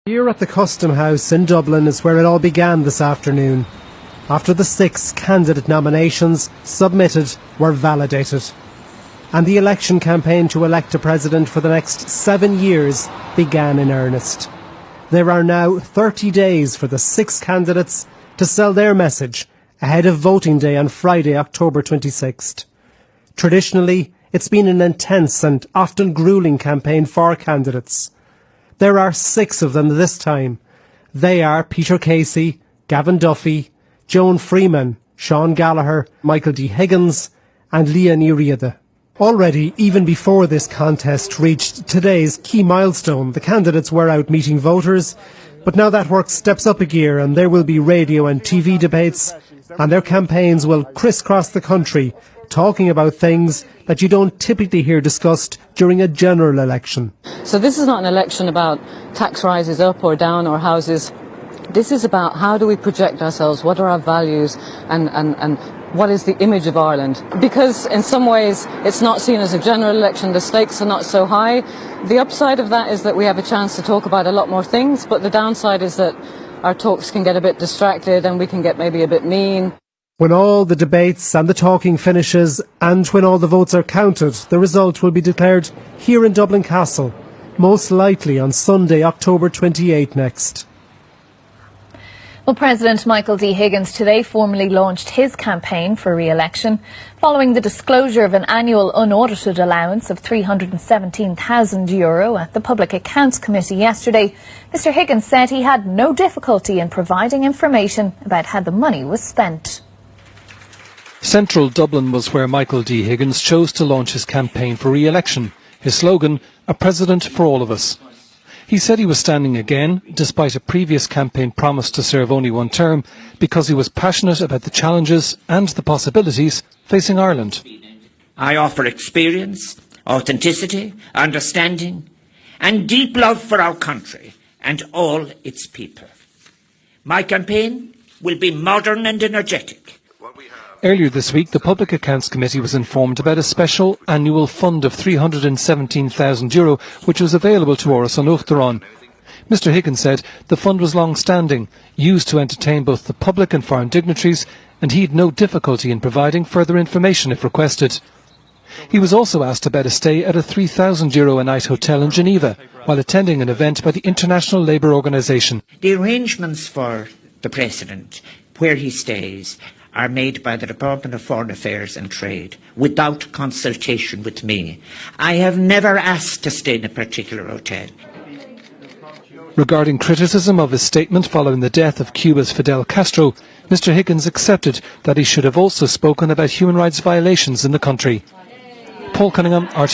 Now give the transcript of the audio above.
Here at the Custom House in Dublin is where it all began this afternoon, after the 6 candidate nominations submitted were validated. And the election campaign to elect a president for the next 7 years began in earnest. There are now 30 days for the 6 candidates to sell their message ahead of voting day on Friday, October 26th. Traditionally, it's been an intense and often gruelling campaign for candidates. There are 6 of them this time. They are Peter Casey, Gavin Duffy, Joan Freeman, Sean Gallagher, Michael D. Higgins and Leah Ní Riada. Already, even before this contest reached today's key milestone, the candidates were out meeting voters, but now that work steps up a gear and there will be radio and TV debates, and their campaigns will crisscross the country, talking about things that you don't typically hear discussed during a general election. So this is not an election about tax rises up or down or houses. This is about how do we project ourselves, what are our values and what is the image of Ireland. Because in some ways it's not seen as a general election, the stakes are not so high. The upside of that is that we have a chance to talk about a lot more things, but the downside is that our talks can get a bit distracted and we can get maybe a bit mean. When all the debates and the talking finishes and when all the votes are counted, the result will be declared here in Dublin Castle, most likely on Sunday, October 28 next. Well, President Michael D. Higgins today formally launched his campaign for re-election. Following the disclosure of an annual unaudited allowance of €317,000 at the Public Accounts Committee yesterday, Mr. Higgins said he had no difficulty in providing information about how the money was spent. Central Dublin was where Michael D. Higgins chose to launch his campaign for re-election. His slogan, "A President for All of Us." He said he was standing again, despite a previous campaign promise to serve only one term, because he was passionate about the challenges and the possibilities facing Ireland. I offer experience, authenticity, understanding, and deep love for our country and all its people. My campaign will be modern and energetic. Earlier this week, the Public Accounts Committee was informed about a special annual fund of €317,000, which was available to Áras an Uachtaráin. Mr. Higgins said the fund was long-standing, used to entertain both the public and foreign dignitaries, and he had no difficulty in providing further information if requested. He was also asked about a stay at a €3,000 a night hotel in Geneva, while attending an event by the International Labour Organization. The arrangements for the President, where he stays, are made by the Department of Foreign Affairs and Trade, without consultation with me. I have never asked to stay in a particular hotel. Regarding criticism of his statement following the death of Cuba's Fidel Castro, Mr. Higgins accepted that he should have also spoken about human rights violations in the country. Paul Cunningham, RTÉ.